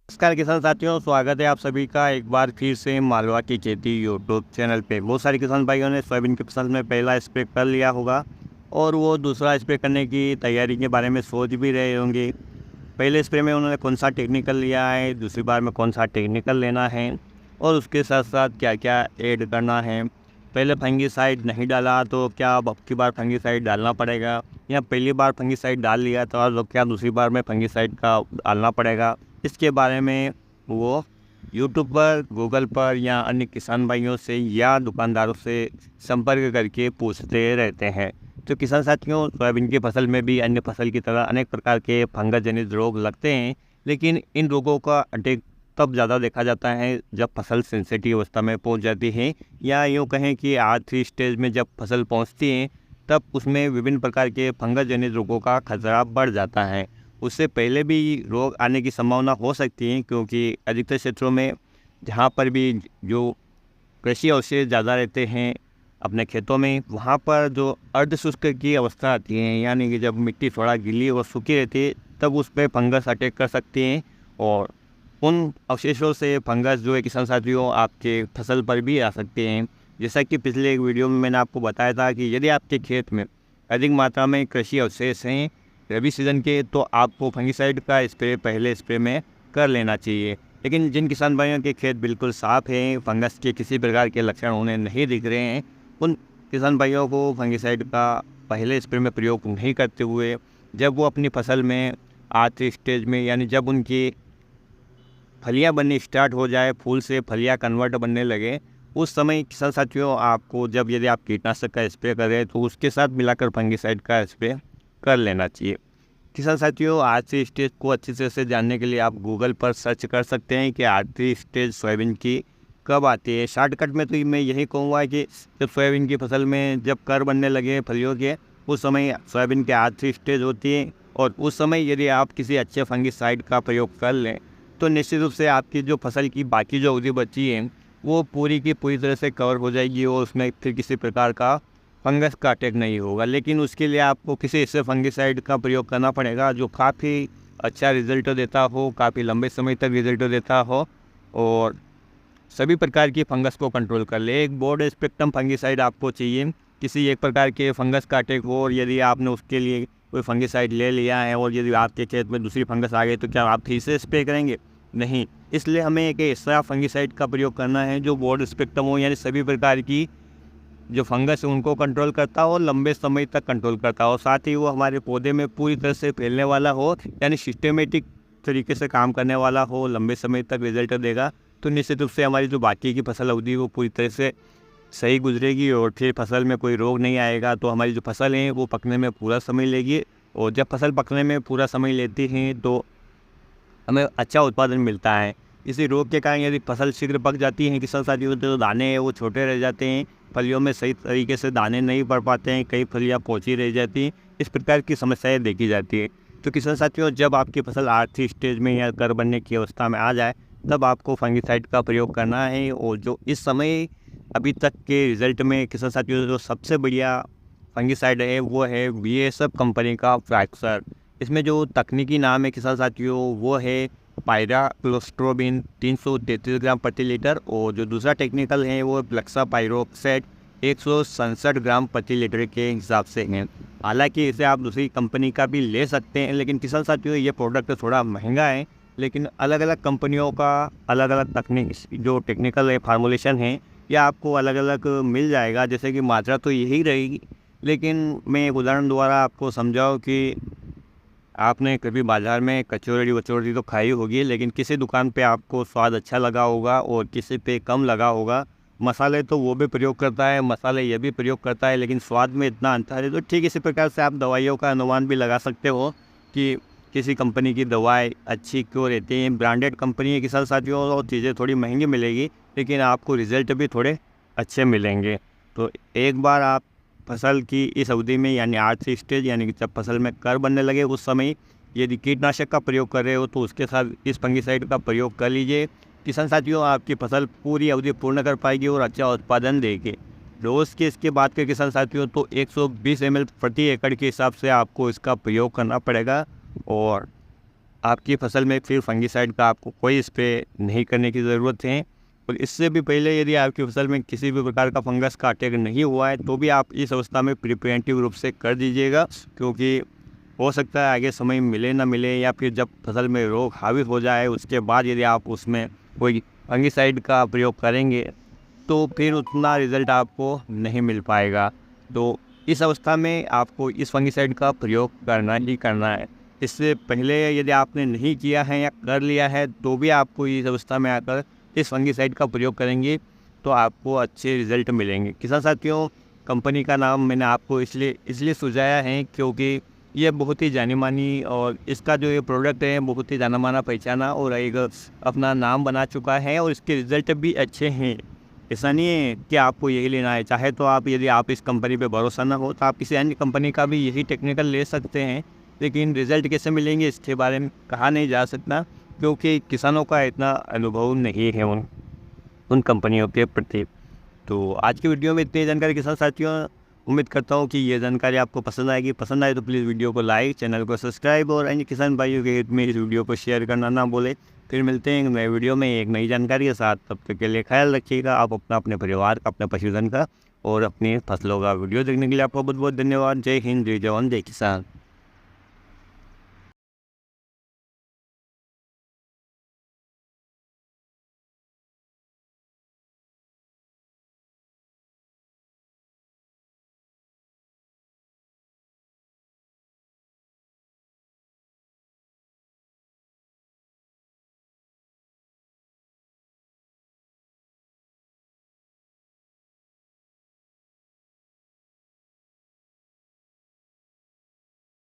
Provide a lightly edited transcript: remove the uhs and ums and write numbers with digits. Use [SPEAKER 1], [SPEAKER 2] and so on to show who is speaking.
[SPEAKER 1] नमस्कार किसान साथियों, स्वागत है आप सभी का एक बार फिर से मालवा की खेती यूट्यूब चैनल पे। बहुत सारे किसान भाइयों ने सोयाबीन की फसल में पहला स्प्रे कर लिया होगा और वो दूसरा स्प्रे करने की तैयारी के बारे में सोच भी रहे होंगे। पहले स्प्रे में उन्होंने कौन सा टेक्निकल लिया है, दूसरी बार में कौन सा टेक्निकल लेना है और उसके साथ साथ क्या क्या ऐड करना है। पहले फंगीसाइड नहीं डाला तो क्या अब की बार फंगीसाइड डालना पड़ेगा, या पहली बार फंगीसाइड डाल लिया तो अब क्या दूसरी बार में फंगीसाइड का डालना पड़ेगा। इसके बारे में वो यूट्यूब पर, गूगल पर या अन्य किसान भाइयों से या दुकानदारों से संपर्क करके पूछते रहते हैं। तो किसान साथियों, सोयाबीन की फसल में भी अन्य फसल की तरह अनेक प्रकार के फंगस जनित रोग लगते हैं, लेकिन इन रोगों का अटैक तब ज़्यादा देखा जाता है जब फसल सेंसिटिव अवस्था में पहुंच जाती है, या यूँ कहें कि आखिरी स्टेज में जब फसल पहुंचती है तब उसमें विभिन्न प्रकार के फंगस जनित रोगों का खतरा बढ़ जाता है। उससे पहले भी रोग आने की संभावना हो सकती है, क्योंकि अधिकतर क्षेत्रों में जहाँ पर भी जो कृषि अवशेष ज़्यादा रहते हैं अपने खेतों में, वहाँ पर जो अर्ध शुष्क की अवस्था आती है, यानी कि जब मिट्टी थोड़ा गीली और सूखी रहती है, तब उस पर फंगस अटैक कर सकती हैं और उन अवशेषों से फंगस जो है किसान साथियों आपके फसल पर भी आ सकते हैं। जैसा कि पिछले एक वीडियो में मैंने आपको बताया था कि यदि आपके खेत में अधिक मात्रा में कृषि अवशेष हैं रबी सीजन के, तो आपको फंगीसाइड का स्प्रे पहले स्प्रे में कर लेना चाहिए। लेकिन जिन किसान भाइयों के खेत बिल्कुल साफ़ हैं, फंगस के किसी प्रकार के लक्षण उन्हें नहीं दिख रहे हैं, उन किसान भाइयों को फंगीसाइड का पहले स्प्रे में प्रयोग नहीं करते हुए जब वो अपनी फसल में आखिरी स्टेज में, यानी जब उनकी फलियां बननी स्टार्ट हो जाए, फूल से फलियां कन्वर्ट बनने लगे, उस समय किसान साथियों आपको जब यदि आप कीटनाशक का स्प्रे करें तो उसके साथ मिलाकर फंगीसाइड का स्प्रे कर लेना चाहिए। किसान साथियों, आखिरी स्टेज को अच्छी तरह से जानने के लिए आप गूगल पर सर्च कर सकते हैं कि आखिरी स्टेज सोयाबीन की कब आती है। शॉर्टकट में तो मैं यही कहूँगा कि जब सोयाबीन की फसल में जब कर बनने लगे फलियों के, उस समय सोयाबीन की आखिरी स्टेज होती है और उस समय यदि आप किसी अच्छे फंगीसाइड का प्रयोग कर लें तो निश्चित रूप से आपकी जो फसल की बाकी जो अवधि बची है वो पूरी की पूरी तरह से कवर हो जाएगी और उसमें फिर किसी प्रकार का फंगस का अटैक नहीं होगा। लेकिन उसके लिए आपको किसी ऐसे फंगीसाइड का प्रयोग करना पड़ेगा जो काफ़ी अच्छा रिजल्ट देता हो, काफ़ी लंबे समय तक रिजल्ट देता हो और सभी प्रकार की फंगस को कंट्रोल कर ले। एक ब्रॉड स्पेक्ट्रम फंगीसाइड आपको चाहिए। किसी एक प्रकार के फंगस का अटैक हो और यदि आपने उसके लिए कोई फंगीसाइड ले लिया है और यदि आपके खेत में दूसरी फंगस आ गई तो क्या आप फिर से स्प्रे करेंगे? नहीं। इसलिए हमें एक ऐसा फंगीसाइड का प्रयोग करना है जो ब्रॉड स्पेक्ट्रम हो, यानी सभी प्रकार की जो फंगस है उनको कंट्रोल करता हो, लंबे समय तक कंट्रोल करता हो, साथ ही वो हमारे पौधे में पूरी तरह से फैलने वाला हो, यानी सिस्टमेटिक तरीके से काम करने वाला हो, लंबे समय तक रिजल्ट देगा। तो निश्चित रूप से हमारी जो बाकी की फसल अवधि वो पूरी तरह से सही गुजरेगी और फिर फसल में कोई रोग नहीं आएगा। तो हमारी जो फसल है वो पकने में पूरा समय लेगी और जब फसल पकने में पूरा समय लेती है तो हमें अच्छा उत्पादन मिलता है। इसी रोग के कारण यदि फसल शीघ्र पक जाती है किसान साथियों, तो दाने हैं वो छोटे रह जाते हैं, फलियों में सही तरीके से दाने नहीं पड़ पाते हैं, कई फलियाँ पोची रह जाती हैं, इस प्रकार की समस्याएं देखी जाती है। तो किसान साथियों, जब आपकी फसल आखिरी स्टेज में या कर बनने की अवस्था में आ जाए तब आपको फंगीसाइड का प्रयोग करना है। और जो इस समय अभी तक के रिज़ल्ट में किसान साथियों जो सबसे बढ़िया फंगीसाइड है वो है BASF कंपनी का फ्रैक्सर। इसमें जो तकनीकी नाम है किसान साथियों वो है पायराक्लोस्ट्रोबिन 333 ग्राम प्रति लीटर, और जो दूसरा टेक्निकल है वो फ्लेक्सापाइरोक्सेट 167 ग्राम प्रति लीटर के हिसाब से है। हालांकि इसे आप दूसरी कंपनी का भी ले सकते हैं, लेकिन किसान साथियों ये प्रोडक्ट थोड़ा महंगा है। लेकिन अलग अलग कंपनियों का अलग अलग तकनीक जो टेक्निकल है फार्मूलेशन है यह आपको अलग अलग मिल जाएगा। जैसे कि मात्रा तो यही रहेगी, लेकिन मैं एक उदाहरण द्वारा आपको समझाऊँ कि आपने कभी बाज़ार में कचौड़ी वचौड़ी तो खाई होगी, लेकिन किसी दुकान पे आपको स्वाद अच्छा लगा होगा और किसी पे कम लगा होगा। मसाले तो वो भी प्रयोग करता है, मसाले ये भी प्रयोग करता है, लेकिन स्वाद में इतना अंतर है। तो ठीक इसी प्रकार से आप दवाइयों का अनुमान भी लगा सकते हो कि किसी कंपनी की दवाई अच्छी क्यों रहती है। ब्रांडेड कंपनी के साथ साथियों और चीज़ें थोड़ी महंगी मिलेगी, लेकिन आपको रिज़ल्ट भी थोड़े अच्छे मिलेंगे। तो एक बार आप फसल की इस अवधि में, यानी आखिरी स्टेज, यानी कि जब फसल में कर बनने लगे उस समय यदि कीटनाशक का प्रयोग कर रहे हो तो उसके साथ इस फंगीसाइड का प्रयोग कर लीजिए। किसान साथियों, आपकी फसल पूरी अवधि पूर्ण कर पाएगी और अच्छा उत्पादन देगी। डोज की इसकी बात करें किसान साथियों तो 120 ml प्रति एकड़ के हिसाब से आपको इसका प्रयोग करना पड़ेगा और आपकी फसल में फिर फंगिसाइड का आपको कोई स्प्रे नहीं करने की ज़रूरत है। और इससे भी पहले यदि आपकी फसल में किसी भी प्रकार का फंगस का अटैक नहीं हुआ है तो भी आप इस अवस्था में प्रिवेंटिव रूप से कर दीजिएगा, क्योंकि हो सकता है आगे समय मिले ना मिले, या फिर जब फसल में रोग हावी हो जाए उसके बाद यदि आप उसमें कोई फंगिसाइड का प्रयोग करेंगे तो फिर उतना रिज़ल्ट आपको नहीं मिल पाएगा। तो इस अवस्था में आपको इस फंगिसाइड का प्रयोग करना ही करना है। इससे पहले यदि आपने नहीं किया है या कर लिया है तो भी आपको इस अवस्था में आकर इस फंगिसाइड का प्रयोग करेंगे तो आपको अच्छे रिज़ल्ट मिलेंगे। किसान साथियों, कंपनी का नाम मैंने आपको इसलिए सुझाया है क्योंकि ये बहुत ही जानी मानी और इसका जो ये प्रोडक्ट है बहुत ही जाना माना पहचाना और एक अपना नाम बना चुका है और इसके रिज़ल्ट भी अच्छे हैं। ऐसा नहीं है कि आपको यही लेना है, चाहे तो आप यदि आप इस कंपनी पे भरोसा ना हो तो आप किसी अन्य कंपनी का भी यही टेक्निकल ले सकते हैं, लेकिन रिज़ल्ट कैसे मिलेंगे इसके बारे में कहा नहीं जा सकता, क्योंकि किसानों का इतना अनुभव नहीं है उन कंपनियों के प्रति। तो आज की वीडियो में इतनी जानकारी किसान साथियों, उम्मीद करता हूँ कि ये जानकारी आपको पसंद आएगी। पसंद आए तो प्लीज़ वीडियो को लाइक, चैनल को सब्सक्राइब और अन्य किसान भाइयों के हित में इस वीडियो को शेयर करना ना भूलें। फिर मिलते हैं एक नए वीडियो में एक नई जानकारी के साथ। तब तक के लिए ख्याल रखिएगा आप अपना, अपने परिवार का, अपने पशुधन का और अपनी फसलों का। वीडियो देखने के लिए आपको बहुत बहुत धन्यवाद। जय हिंद, जय जवान, जय किसान।